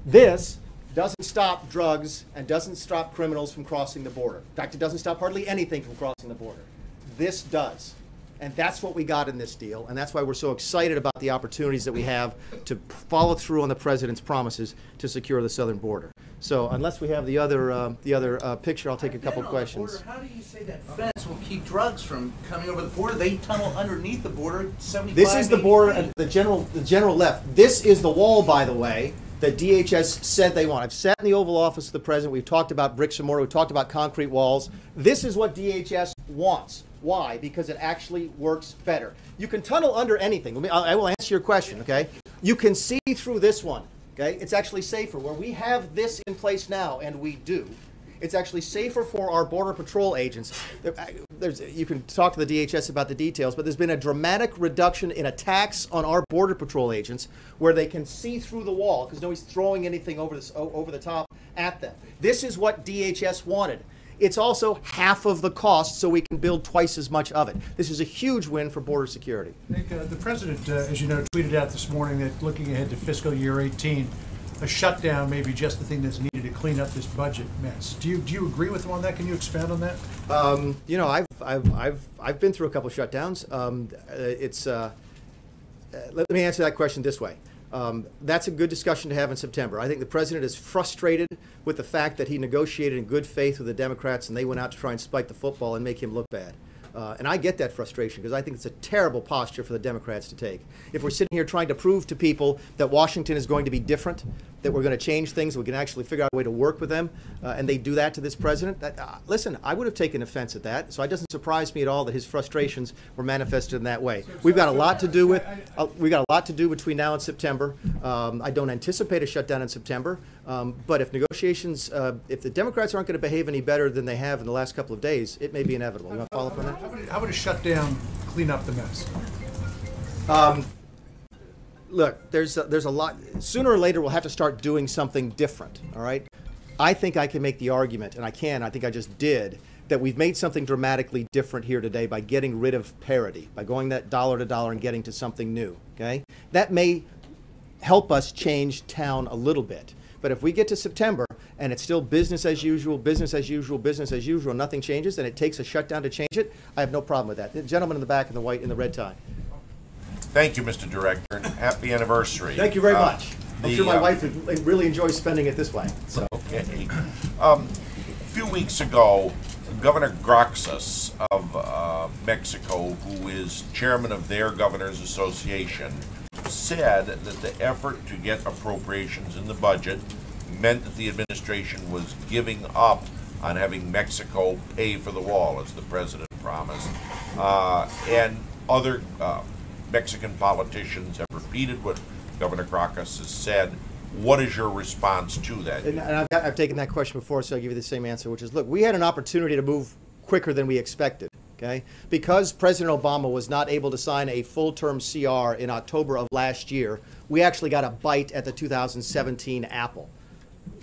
This doesn't stop drugs and doesn't stop criminals from crossing the border. In fact, it doesn't stop hardly anything from crossing the border. This does. And that's what we got in this deal, and that's why we're so excited about the opportunities that we have to follow through on the president's promises to secure the southern border. So, unless we have the other picture, I'll take a couple questions. Border, how do you say that fence will keep drugs from coming over the border? They tunnel underneath the border, 75. This is the border, and the general left. This is the wall, by the way, that DHS said they want. I've sat in the Oval Office of the president. We've talked about bricks and mortar. We've talked about concrete walls. This is what DHS wants. Why? Because it actually works better. You can tunnel under anything. I will answer your question, okay? You can see through this one, okay? It's actually safer. Where we have this in place now, and we do, it's actually safer for our Border Patrol agents. You can talk to the DHS about the details, but there's been a dramatic reduction in attacks on our Border Patrol agents where they can see through the wall because nobody's throwing anything over the top at them. This is what DHS wanted. It's also half of the cost, so we can build twice as much of it. This is a huge win for border security. Nick, the president, as you know, tweeted out this morning that looking ahead to fiscal year 18, a shutdown may be just the thing that's needed to clean up this budget mess. Do you agree with him on that? Can you expand on that? You know, I've been through a couple shutdowns. Let me answer that question this way. That's a good discussion to have in September. I think the president is frustrated with the fact that he negotiated in good faith with the Democrats and they went out to try and spike the football and make him look bad. And I get that frustration because I think it's a terrible posture for the Democrats to take. If we're sitting here trying to prove to people that Washington is going to be different, that we're going to change things, we can actually figure out a way to work with them, and they do that to this president, listen, I would have taken offense at that, so it doesn't surprise me at all that his frustrations were manifested in that way. We've got a lot to do with, we've got a lot to do between now and September. I don't anticipate a shutdown in September, but if negotiations, if the Democrats aren't going to behave any better than they have in the last couple of days, it may be inevitable. You want to follow up on that? How would a shutdown clean up the mess? Look, there's a lot. Sooner or later, we'll have to start doing something different. All right. I think I can make the argument, and I think I just did, that we've made something dramatically different here today by getting rid of parity, by going that dollar to dollar and getting to something new. Okay. That may help us change town a little bit. But if we get to September and it's still business as usual, business as usual, business as usual, nothing changes, and it takes a shutdown to change it, I have no problem with that. The gentleman in the back in the white, in the red tie. Thank you, Mr. Director, and happy anniversary. Thank you very much. I'm sure my wife really enjoys spending it this way. So. Okay. A few weeks ago, Governor Graxas of Mexico, who is chairman of their Governors Association, said that the effort to get appropriations in the budget meant that the administration was giving up on having Mexico pay for the wall, as the president promised. And other Mexican politicians have repeated what Governor Graxas has said. What is your response to that? And I've taken that question before, so I'll give you the same answer, which is, look, we had an opportunity to move quicker than we expected. Okay? Because President Obama was not able to sign a full-term CR in October of last year, we actually got a bite at the 2017 apple.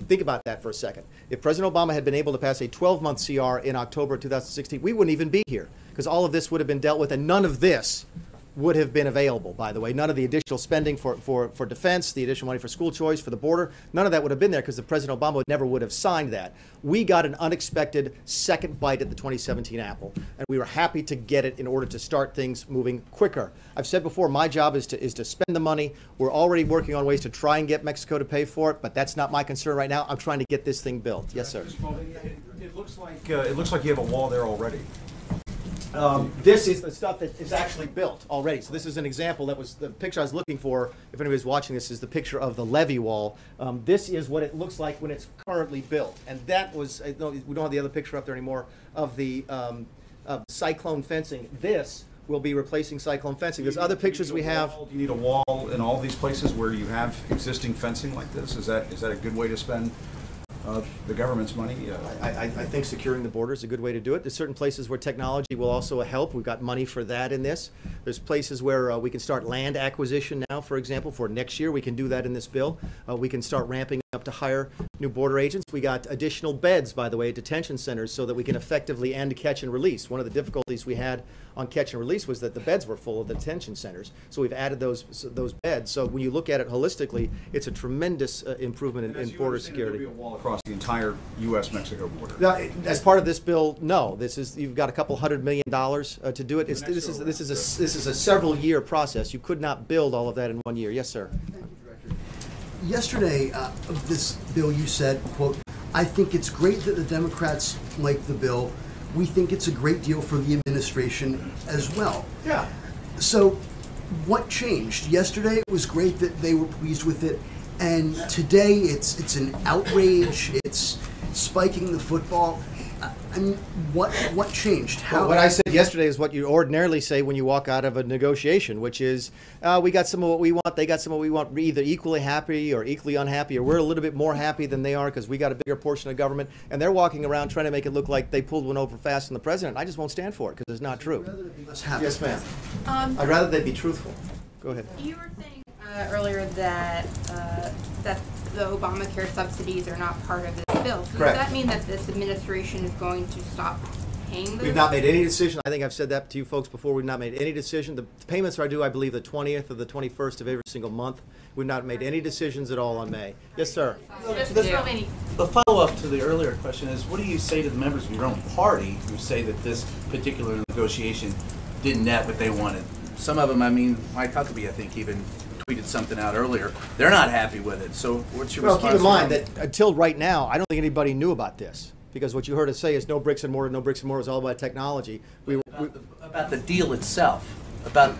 Think about that for a second. If President Obama had been able to pass a 12-month CR in October 2016, we wouldn't even be here because all of this would have been dealt with, and none of this would have been available, by the way. None of the additional spending for defense, the additional money for school choice, for the border, none of that would have been there because the President Obama never would have signed that. We got an unexpected second bite at the 2017 apple, and we were happy to get it in order to start things moving quicker. I've said before, my job is to spend the money. We're already working on ways to try and get Mexico to pay for it, but that's not my concern right now. I'm trying to get this thing built. Yes, sir. It looks like you have a wall there already. This is the stuff that is actually built already. So this is an example. That was the picture I was looking for. If anybody's watching this, is the picture of the levee wall. This is what it looks like when it's currently built. And that was, we don't have the other picture up there anymore, of the cyclone fencing. This will be replacing cyclone fencing. There's other pictures we have. Do you need a wall in all these places where you have existing fencing like this? Is that a good way to spend the government's money. I think securing the border is a good way to do it. There's certain places where technology will also help. We've got money for that in this. There's places where we can start land acquisition now, for example, for next year. We can do that in this bill. We can start ramping up to hire new border agents. We got additional beds, by the way, at detention centers so that we can effectively end catch and release. One of the difficulties we had on catch and release was that the beds were full of the detention centers. So we've added those beds. So when you look at it holistically, it's a tremendous improvement in border security. There'll be a wall across the entire U.S.-Mexico border. Now, as part of this bill, no. This is you've got a couple $100 million to do it. This is a several-year process. You could not build all of that in 1 year. Yes, sir. Yesterday, of this bill, you said, quote, "I think it's great that the Democrats like the bill. We think it's a great deal for the administration as well." Yeah. So what changed? Yesterday it was great that they were pleased with it, and today it's an outrage, it's spiking the football. I mean, what changed? Well, what I said yesterday is what you ordinarily say when you walk out of a negotiation, which is, we got some of what we want, they got some of what we want. We're either equally happy or equally unhappy, or we're a little bit more happy than they are because we got a bigger portion of government, and they're walking around trying to make it look like they pulled one over fast on the president. I just won't stand for it because it's not true. Yes, ma'am. I'd rather they be truthful. Go ahead. You were saying earlier that that the Obamacare subsidies are not part of this bill. So Correct. Does that mean that this administration is going to stop paying those? We've not made any decision. I think I've said that to you folks before. We've not made any decision. The payments are due, I believe, the 20th or the 21st of every single month. We've not made any decisions at all on May. Yes, sir. The follow-up to the earlier question is, what do you say to the members of your own party who say that this particular negotiation didn't net what they wanted? Some of them, I mean, Mike Huckabee, I think, even tweeted something out earlier. They're not happy with it. So what's your response? Well, keep in mind that until right now, I don't think anybody knew about this. Because what you heard us say is no bricks and mortar, no bricks and mortar is all about technology. About the deal itself. About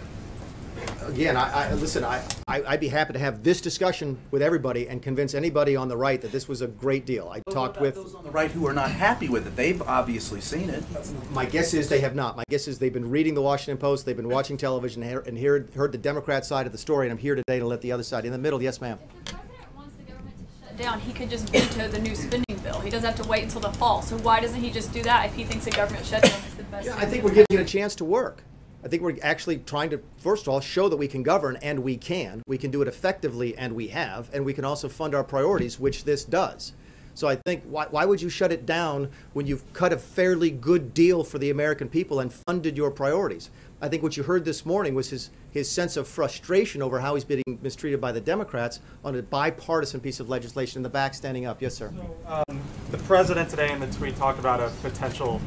Again, listen, I'd be happy to have this discussion with everybody and convince anybody on the right that this was a great deal. I talked with those on the right who are not happy with it. They've obviously seen it. My guess is they have not. My guess is they've been reading the Washington Post, they've been watching television, and heard the Democrat side of the story, and I'm here today to let the other side in the middle. Yes, ma'am. If the president wants the government to shut down, he could just veto the new spending bill. He doesn't have to wait until the fall. So why doesn't he just do that if he thinks a government shutdown is the best? Yeah, I think we're giving it a chance to work. I think we're actually trying to, first of all, show that we can govern, and we can. We can do it effectively, and we have. And we can also fund our priorities, which this does. So I think, why would you shut it down when you've cut a fairly good deal for the American people and funded your priorities? I think what you heard this morning was his sense of frustration over how he's being mistreated by the Democrats on a bipartisan piece of legislation in the back standing up. Yes, sir. So, the president today in the tweet talked about a potential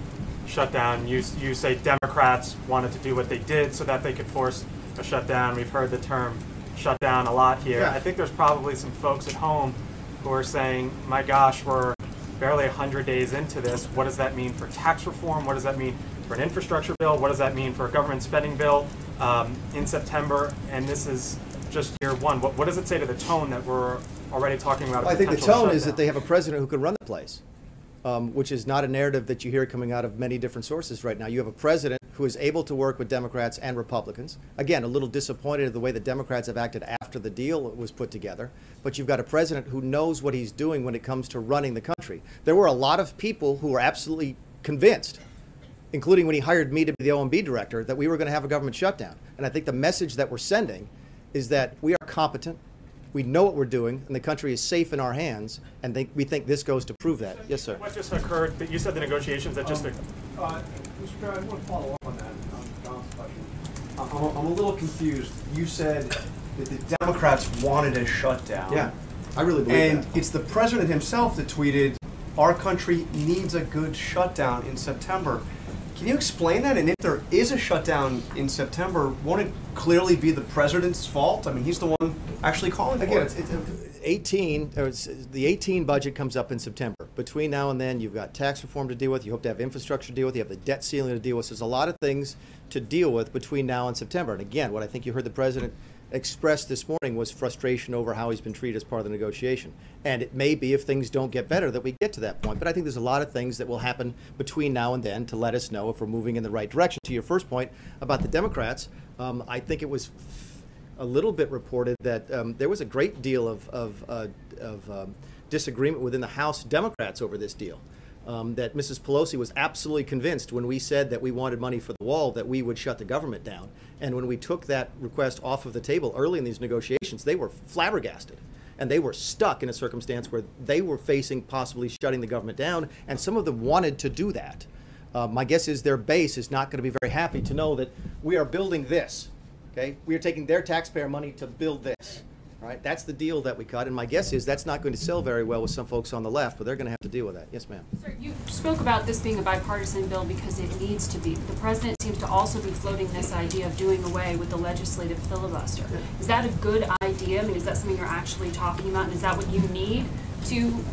shutdown. You say Democrats wanted to do what they did so that they could force a shutdown. We've heard the term shutdown a lot here. Yeah. I think there's probably some folks at home who are saying, my gosh, we're barely 100 days into this. What does that mean for tax reform? What does that mean for an infrastructure bill? What does that mean for a government spending bill in September? And this is just year one. What does it say to the tone that we're already talking about? Well, I think the tone is that they have a president who can run the place. Which is not a narrative that you hear coming out of many different sources right now. You have a president who is able to work with Democrats and Republicans. Again, a little disappointed at the way the Democrats have acted after the deal was put together. But you've got a president who knows what he's doing when it comes to running the country. There were a lot of people who were absolutely convinced, including when he hired me to be the OMB director, that we were going to have a government shutdown. And I think the message that we're sending is that we are competent. We know what we're doing, and the country is safe in our hands, and we think this goes to prove that. Yes, sir. What just occurred, you said the negotiations that just... Mr. Chair, I want to follow up on that, Don's question. I'm a little confused. You said that the Democrats wanted a shutdown. Yeah, I really believe and that. it's the president himself that tweeted, our country needs a good shutdown in September. Can you explain that? And if there is a shutdown in September, won't it clearly be the president's fault? I mean, he's the one actually calling for Again, it. the 18 budget comes up in September. Between now and then, you've got tax reform to deal with. You hope to have infrastructure to deal with. You have the debt ceiling to deal with. So there's a lot of things to deal with between now and September. And again, what I think you heard the president expressed this morning was frustration over how he's been treated as part of the negotiation. And it may be, if things don't get better, that we get to that point. But I think there's a lot of things that will happen between now and then to let us know if we're moving in the right direction. To your first point about the Democrats, I think it was a little bit reported that there was a great deal of disagreement within the House Democrats over this deal. That Mrs. Pelosi was absolutely convinced when we said that we wanted money for the wall that we would shut the government down. And when we took that request off of the table early in these negotiations, they were flabbergasted. And they were stuck in a circumstance where they were facing possibly shutting the government down, and some of them wanted to do that. My guess is their base is not going to be very happy to know that we are building this. Okay, we are taking their taxpayer money to build this. Right, that's the deal that we cut, and my guess is that's not going to sell very well with some folks on the left, but they're going to have to deal with that. Yes, ma'am. Sir, you spoke about this being a bipartisan bill because it needs to be. The president seems to also be floating this idea of doing away with the legislative filibuster. Is that a good idea? I mean, is that something you're actually talking about, and is that what you need to?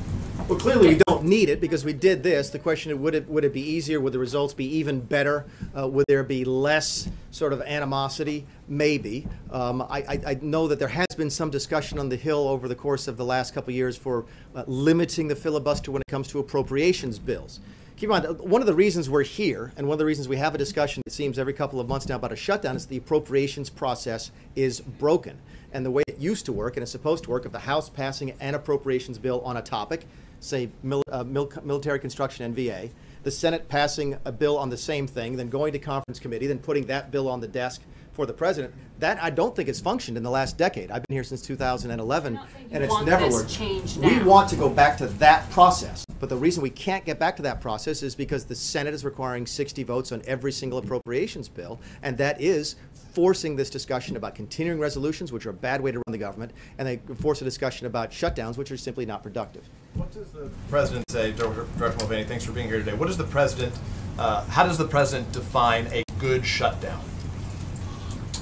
Well, clearly we don't need it because we did this. The question is, would it be easier? Would the results be even better? Would there be less sort of animosity? Maybe. I know that there has been some discussion on the Hill over the course of the last couple of years for limiting the filibuster when it comes to appropriations bills. Keep in mind, one of the reasons we're here, and one of the reasons we have a discussion, it seems, every couple of months now about a shutdown, is the appropriations process is broken. And the way it used to work, and it's supposed to work, if the House passing an appropriations bill on a topic, say military construction, NVA, the Senate passing a bill on the same thing, then going to conference committee, then putting that bill on the desk for the president, that I don't think has functioned in the last decade. I've been here since 2011, and it's never worked. We want to go back to that process, but the reason we can't get back to that process is because the Senate is requiring 60 votes on every single appropriations bill, and that is forcing this discussion about continuing resolutions, which are a bad way to run the government, and they force a discussion about shutdowns, which are simply not productive. What does the president say, Director Mulvaney, thanks for being here today. What does the president, how does the president define a good shutdown?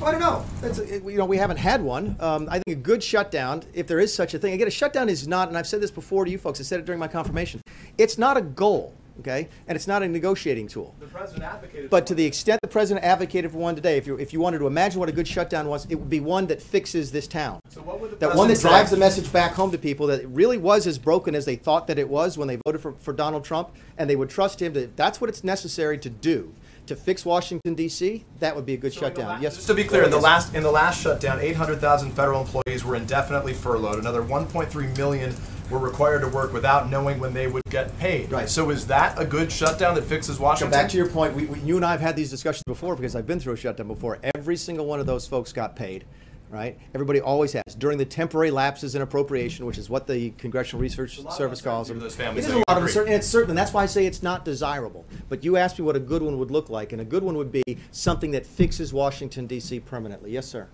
Well, I don't know. We haven't had one. I think a good shutdown, if there is such a thing, again, a shutdown is not, and I've said this before to you folks, I said it during my confirmation, it's not a goal. Okay, and it's not a negotiating tool. The president advocated. But to the extent the president advocated for one today, if you wanted to imagine what a good shutdown was, it would be one that fixes this town. So what would the that one that drives the message back home to people that it really was as broken as they thought that it was when they voted for Donald Trump, and they would trust him if that's what it's necessary to do to fix Washington D.C. That would be a good shutdown. Yes. Just to be clear, in the last shutdown, 800,000 federal employees were indefinitely furloughed. Another 1.3 million were required to work without knowing when they would get paid. Right. So is that a good shutdown that fixes Washington? Back to your point, you and I have had these discussions before because I've been through a shutdown before. Every single one of those folks got paid, right? Everybody always has. During the temporary lapses in appropriation, which is what the Congressional Research Service calls them. Those families, it is a lot of uncertainty, and it's certain, and that's why I say it's not desirable. But you asked me what a good one would look like, and a good one would be something that fixes Washington, D.C. permanently. Yes, sir.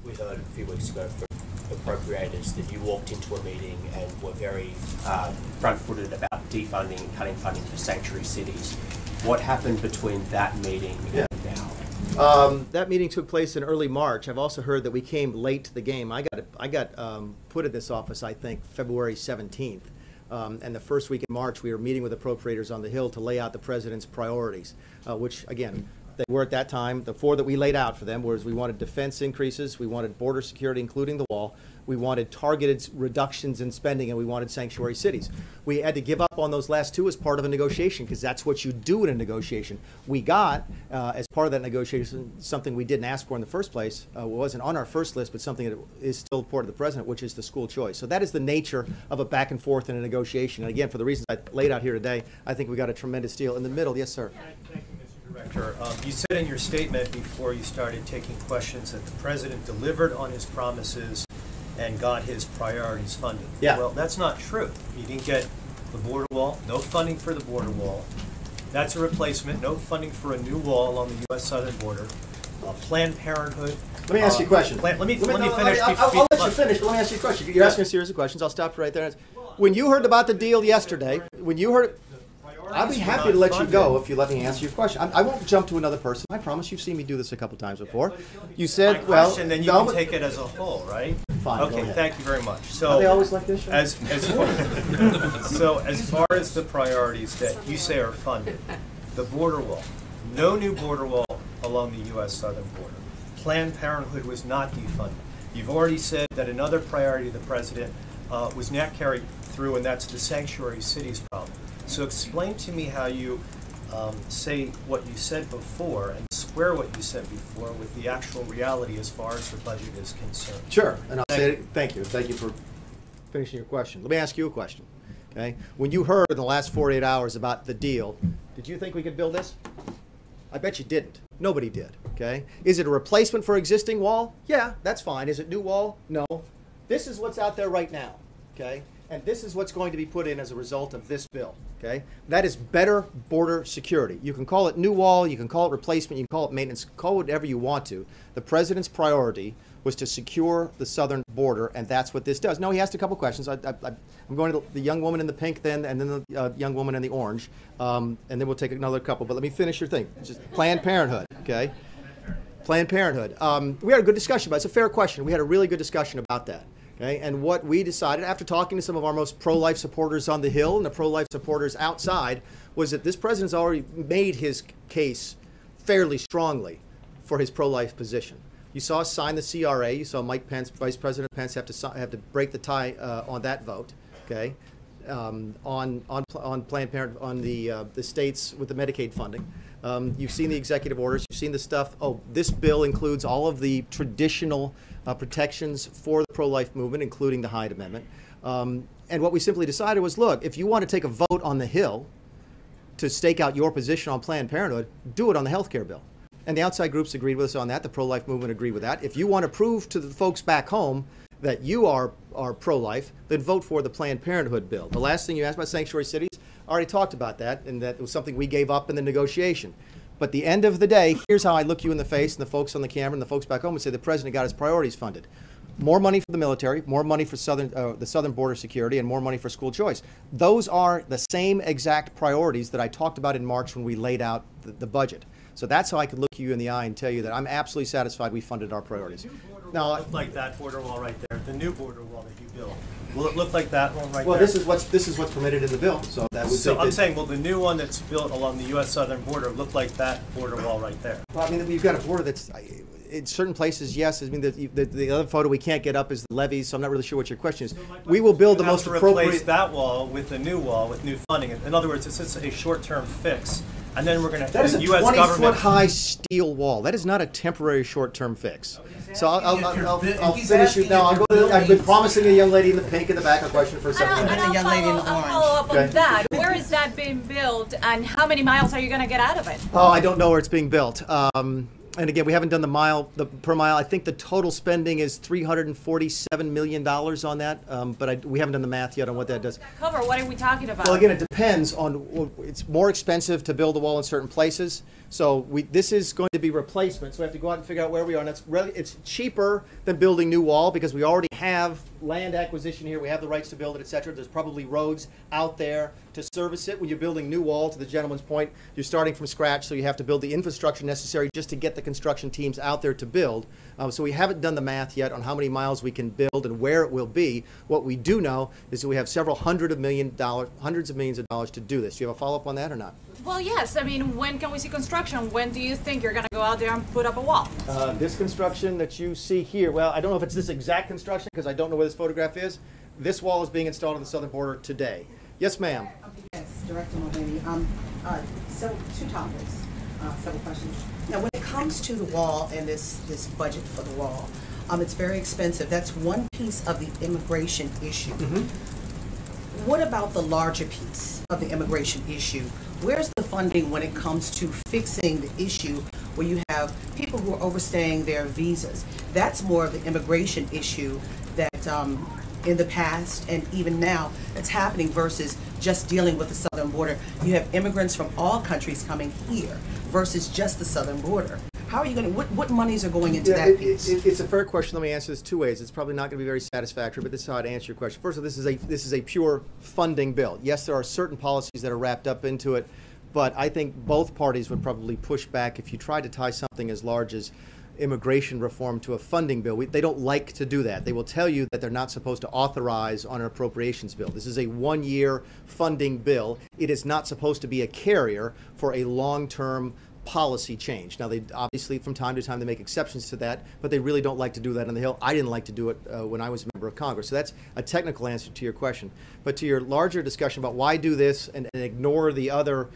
We heard a few weeks ago from appropriators that you walked into a meeting and were very front-footed about defunding and cutting funding for sanctuary cities. What happened between that meeting and now? That meeting took place in early March. I've also heard that we came late to the game. I got put in this office, I think, February 17th. And the first week in March, we were meeting with appropriators on the Hill to lay out the president's priorities, which, again, they were at that time, the four that we laid out for them was we wanted defense increases, we wanted border security, including the wall, we wanted targeted reductions in spending, and we wanted sanctuary cities. We had to give up on those last two as part of a negotiation because that's what you do in a negotiation. We got, as part of that negotiation, something we didn't ask for in the first place. It wasn't on our first list, but something that is still important to the president, which is the school choice. So that is the nature of a back and forth in a negotiation. And again, for the reasons I laid out here today, I think we got a tremendous deal. In the middle, yes, sir. Director, you said in your statement before you started taking questions that the president delivered on his promises and got his priorities funded. Yeah. Well, that's not true. You didn't get the border wall, no funding for the border wall. That's a replacement, no funding for a new wall along the U.S. southern border. Planned Parenthood. Let me ask you a question. Let me finish. I'll let you finish, but let me ask you a question. You're asking a series of questions. I'll stop right there. When you heard about the deal yesterday, I'll be happy to let you go if you let me answer your question. I won't jump to another person. I promise. You've seen me do this a couple times before. You said, well, question, then you can take it as a whole, right? Fine. Okay. Thank you very much. So are they always like this? So as far as the priorities that you say are funded, the border wall, no new border wall along the U.S. southern border. Planned Parenthood was not defunded. You've already said that another priority of the president was not carried through, and that's the sanctuary cities problem. So explain to me how you say what you said before and square what you said before with the actual reality as far as the budget is concerned. Sure, and I'll say it. Thank you for finishing your question. Let me ask you a question. Okay, when you heard in the last 48 hours about the deal, did you think we could build this? I bet you didn't. Nobody did. Okay, is it a replacement for existing wall? Yeah, that's fine. Is it new wall? No. This is what's out there right now. Okay, and this is what's going to be put in as a result of this bill. Okay, that is better border security. You can call it new wall, you can call it replacement, you can call it maintenance, call it whatever you want to. The president's priority was to secure the southern border, and that's what this does. No, he asked a couple questions. I'm going to the young woman in the pink then, and then the young woman in the orange, and then we'll take another couple. But let me finish your thing. Just Planned Parenthood, okay? Planned Parenthood. We had a good discussion about it. It's a fair question. We had a really good discussion about that. Okay, and what we decided after talking to some of our most pro-life supporters on the Hill and the pro-life supporters outside was that this president's already made his case fairly strongly for his pro-life position. You saw us sign the CRA. You saw Mike Pence, Vice President Pence, have to break the tie on that vote. Okay, on Planned Parenthood, on the states with the Medicaid funding. You've seen the executive orders. You've seen the stuff. Oh, this bill includes all of the traditional protections for the pro-life movement, including the Hyde Amendment. And what we simply decided was, look, if you want to take a vote on the Hill to stake out your position on Planned Parenthood, do it on the health care bill. And the outside groups agreed with us on that. The pro-life movement agreed with that. If you want to prove to the folks back home that you are pro-life, then vote for the Planned Parenthood bill. The last thing you asked about sanctuary cities, I already talked about that, and that was something we gave up in the negotiation. But the end of the day, here's how I look you in the face and the folks on the camera and the folks back home and say the president got his priorities funded. More money for the military, more money for the southern border security, and more money for school choice. Those are the same exact priorities that I talked about in March when we laid out the budget. So that's how I could look you in the eye and tell you that I'm absolutely satisfied we funded our priorities. Now, look like that border wall right there, the new border wall that you built. Will it look like that one right well, there? this is what's permitted in the bill. So that would. So I'm saying, will the new one that's built along the U.S. southern border look like that border wall right there? Well, I mean, we've got a border that's in certain places, yes. I mean, the other photo we can't get up is the levees, so I'm not really sure what your question is. We will build the most appropriate. Replace that wall with the new wall with new funding. In other words, it's just a short-term fix. And then we're going to. That is a 20-foot high steel wall. That is not a temporary short-term fix. So I'll finish you now. I've been promising a young lady in the pink in the back a question for a second. I'll follow up on that. Where is that being built, and how many miles are you going to get out of it? Oh, I don't know where it's being built. And again, we haven't done the per mile. I think the total spending is $347 million on that, but we haven't done the math yet on what that does. Cover, what are we talking about? Well, again, it depends on, it's more expensive to build a wall in certain places. So this is going to be replacement, so we have to go out and figure out where we are. And it's cheaper than building new wall because we already have land acquisition here. We have the rights to build it, et cetera. There's probably roads out there to service it. When you're building new wall, to the gentleman's point, you're starting from scratch, so you have to build the infrastructure necessary just to get the construction teams out there to build. So we haven't done the math yet on how many miles we can build and where it will be. What we do know is that we have several hundreds of millions of dollars to do this. Do you have a follow-up on that or not? Well, yes. I mean, when can we see construction? When do you think you're going to go out there and put up a wall? This construction that you see here, well, I don't know if it's this exact construction because I don't know where this photograph is. This wall is being installed on the southern border today. Yes, ma'am. Yes, Director Mulvaney. So two topics, several questions. Now, when it comes to the wall and this budget for the wall, it's very expensive. That's one piece of the immigration issue. What about the larger piece of the immigration issue? Where's the funding when it comes to fixing the issue where you have people who are overstaying their visas? That's more of the immigration issue that in the past and even now that's happening versus just dealing with the southern border. You have immigrants from all countries coming here versus just the southern border. How are you going to, what monies are going into that piece? It's a fair question. Let me answer this two ways. It's probably not going to be very satisfactory, but this is how I'd answer your question. First of all, this is a pure funding bill. Yes, there are certain policies that are wrapped up into it, but I think both parties would probably push back if you tried to tie something as large as immigration reform to a funding bill. They don't like to do that. They will tell you that they're not supposed to authorize on an appropriations bill. This is a one-year funding bill. It is not supposed to be a carrier for a long-term policy change. Now, they obviously, from time to time, they make exceptions to that, but they really don't like to do that on the Hill. I didn't like to do it when I was a member of Congress. So that's a technical answer to your question. But to your larger discussion about why do this and ignore the other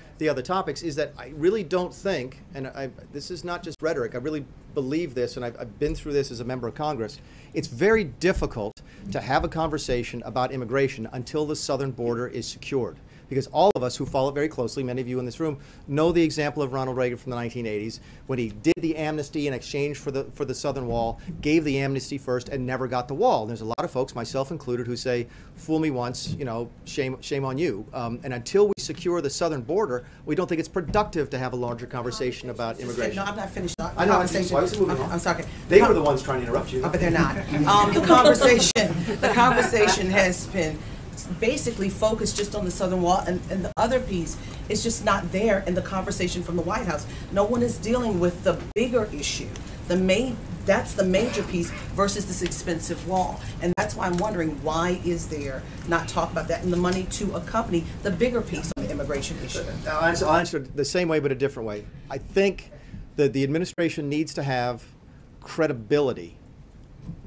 topics, is that I really don't think, and this is not just rhetoric, I really believe this, and I've been through this as a member of Congress. It's very difficult to have a conversation about immigration until the southern border is secured. Because all of us who follow it very closely, many of you in this room, know the example of Ronald Reagan from the 1980s, when he did the amnesty in exchange for the southern wall, gave the amnesty first, and never got the wall. And there's a lot of folks, myself included, who say, "Fool me once, shame on you." And until we secure the southern border, we don't think it's productive to have a larger conversation about immigration. No, I'm not finished. I know. I'm sorry. They were the ones trying to interrupt you. But they're not. The conversation has been basically focused just on the southern wall, and the other piece is just not there in the conversation from the White House. No one is dealing with the bigger issue. That's the major piece versus this expensive wall. And that's why I'm wondering, why is there not talk about that and the money to accompany the bigger piece on the immigration issue? I'll answer it the same way but a different way. I think that the administration needs to have credibility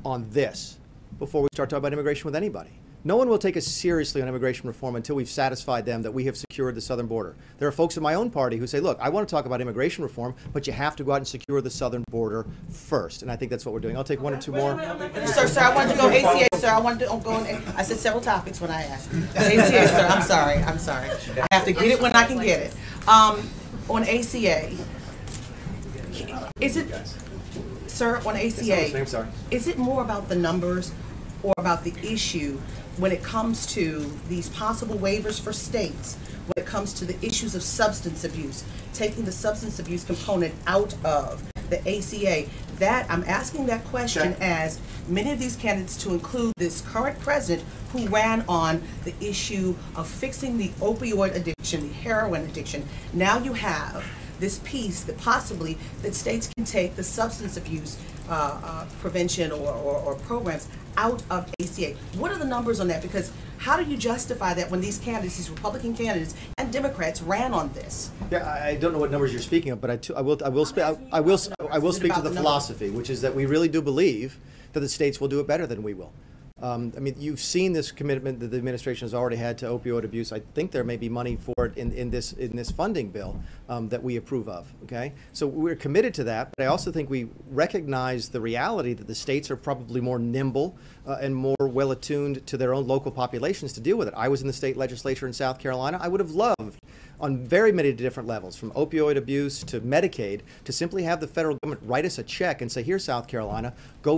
on this before we start talking about immigration with anybody. No one will take us seriously on immigration reform until we've satisfied them that we have secured the southern border. There are folks in my own party who say, look, I want to talk about immigration reform, but you have to go out and secure the southern border first. And I think that's what we're doing. I'll take one or two more. Sir, I wanted to go ACA, sir. I wanted to go in. I said several topics when I asked. ACA, sir. I'm sorry. I have to get it when I can get it. On ACA, is it, sir, on ACA, is it more about the numbers or about the issue when it comes to these possible waivers for states, when it comes to the issues of substance abuse, taking the substance abuse component out of the ACA? That I'm asking that question as many of these candidates, to include this current president who ran on the issue of fixing the opioid addiction, the heroin addiction. Now you have this piece that possibly that states can take the substance abuse prevention or programs out of ACA. What are the numbers on that? Because how do you justify that when these candidates, these Republican candidates and Democrats, ran on this? Yeah, I don't know what numbers you're speaking of, but I will speak to the philosophy, which is that we really do believe that the states will do it better than we will. I mean, you've seen this commitment that the administration has already had to opioid abuse. I think there may be money for it in this funding bill that we approve of. Okay, so we're committed to that. But I also think we recognize the reality that the states are probably more nimble and more well attuned to their own local populations to deal with it. I was in the state legislature in South Carolina. I would have loved, on very many different levels, from opioid abuse to Medicaid, to simply have the federal government write us a check and say, here, South Carolina, go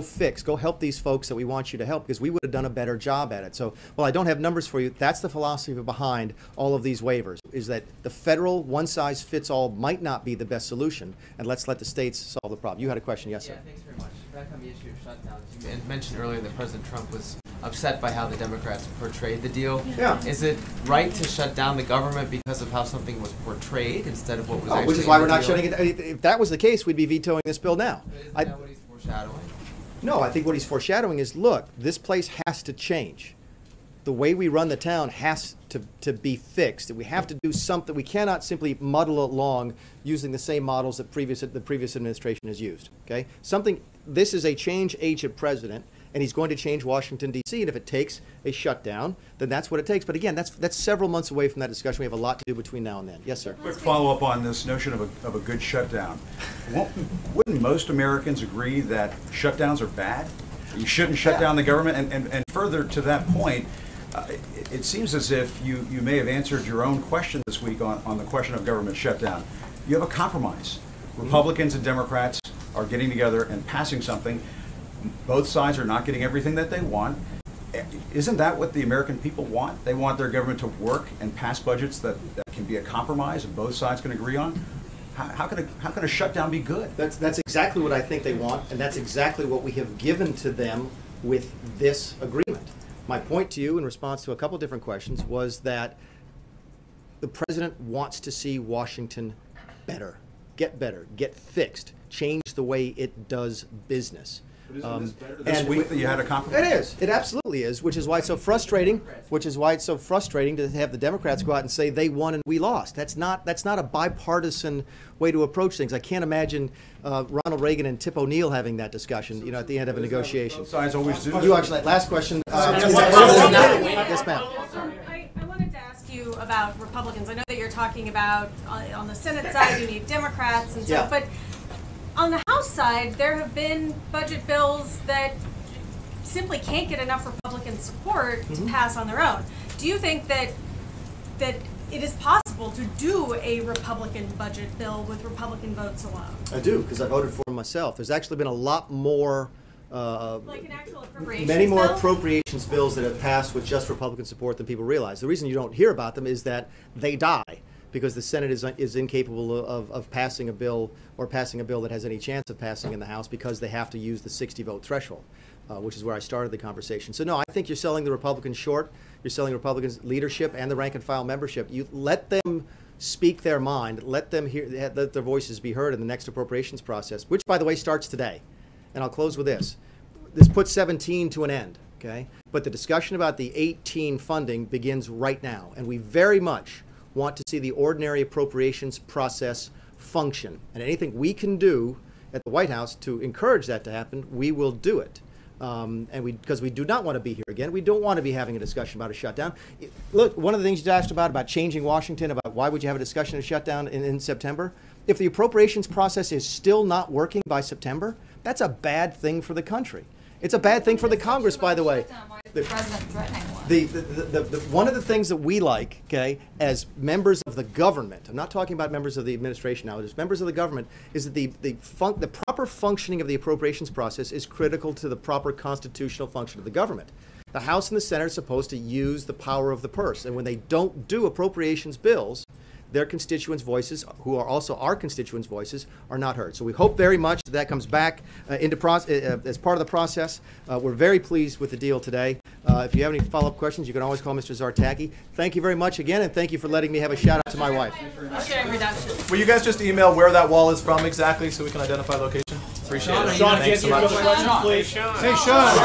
help these folks that we want you to help, because we would have done a better job at it. So, while I don't have numbers for you, that's the philosophy behind all of these waivers, is that the federal one-size-fits-all might not be the best solution, and let's let the states solve the problem. You had a question, yes, sir? Yeah, thanks very much. Back on the issue of shutdowns, you mentioned earlier that President Trump was upset by how the Democrats portrayed the deal. Yeah. Is it right to shut down the government because of how something was portrayed instead of what was actually which is why we're not deal? shutting it. If that was the case, we'd be vetoing this bill now. But isn't that what he's foreshadowing? No, I think what he's foreshadowing is, look, this place has to change. The way we run the town has to be fixed. We have to do something. We cannot simply muddle along using the same models that the previous administration has used. Okay, this is a change agent president, and he's going to change Washington, D.C., and if it takes a shutdown, then that's what it takes. But again, that's several months away from that discussion. We have a lot to do between now and then. Yes, sir. Quick follow-up on this notion of a good shutdown. Wouldn't most Americans agree that shutdowns are bad? You shouldn't shut down the government? And further to that point, it seems as if you may have answered your own question this week on the question of government shutdown. You have a compromise. Republicans and Democrats are getting together and passing something. Both sides are not getting everything that they want. Isn't that what the American people want? They want their government to work and pass budgets that can be a compromise and both sides can agree on. How can a shutdown be good? That's exactly what I think they want, and that's exactly what we have given to them with this agreement. My point to you in response to a couple different questions was that the president wants to see Washington better, get fixed, change the way it does business. This week that you had a compromise? It is. It absolutely is, which is why it's so frustrating. Which is why it's so frustrating to have the Democrats go out and say they won and we lost. That's not a bipartisan way to approach things. I can't imagine Ronald Reagan and Tip O'Neill having that discussion, at the end of a negotiation. Both sides always do. You actually, last question. Yes, ma'am. I wanted to ask you about Republicans. I know that you're talking about on the Senate side you need Democrats and stuff, but on the House side there have been budget bills that simply can't get enough Republican support to pass on their own. Do you think that it is possible to do a Republican budget bill with Republican votes alone? I do, because I voted for him myself. There's actually been a lot more like an actual appropriations many more bill? appropriations bills that have passed with just Republican support than people realize. The reason you don't hear about them is that they die because the Senate is incapable of passing a bill or passing a bill that has any chance of passing in the House because they have to use the 60-vote threshold, which is where I started the conversation. So no, I think you're selling the Republicans short. You're selling Republicans leadership and the rank-and-file membership. You let them speak their mind. Let them let their voices be heard in the next appropriations process, which, by the way, starts today. And I'll close with this. This puts 17 to an end, okay? But the discussion about the 18 funding begins right now, and we very much want to see the ordinary appropriations process function. And anything we can do at the White House to encourage that to happen, we will do it. Because we do not want to be here again. We don't want to be having a discussion about a shutdown. Look, one of the things you asked about changing Washington, about why would you have a discussion of shutdown in September? If the appropriations process is still not working by September, that's a bad thing for the country. It's a bad thing for the Congress, by the way. One of the things that we like, okay, as members of the government, I'm not talking about members of the administration now, as members of the government, is that the proper functioning of the appropriations process is critical to the proper constitutional function of the government. The House and the Senate are supposed to use the power of the purse, and when they don't do appropriations bills, their constituents' voices, who are also our constituents' voices, are not heard. So we hope very much that comes back as part of the process. We're very pleased with the deal today. If you have any follow-up questions, you can always call Mr. Zartaki. Thank you very much again, and thank you for letting me have a shout-out to my wife. Will you guys just email where that wall is from exactly so we can identify location? Appreciate it. Sean, Thanks so much. Sean, please. Hey, Sean.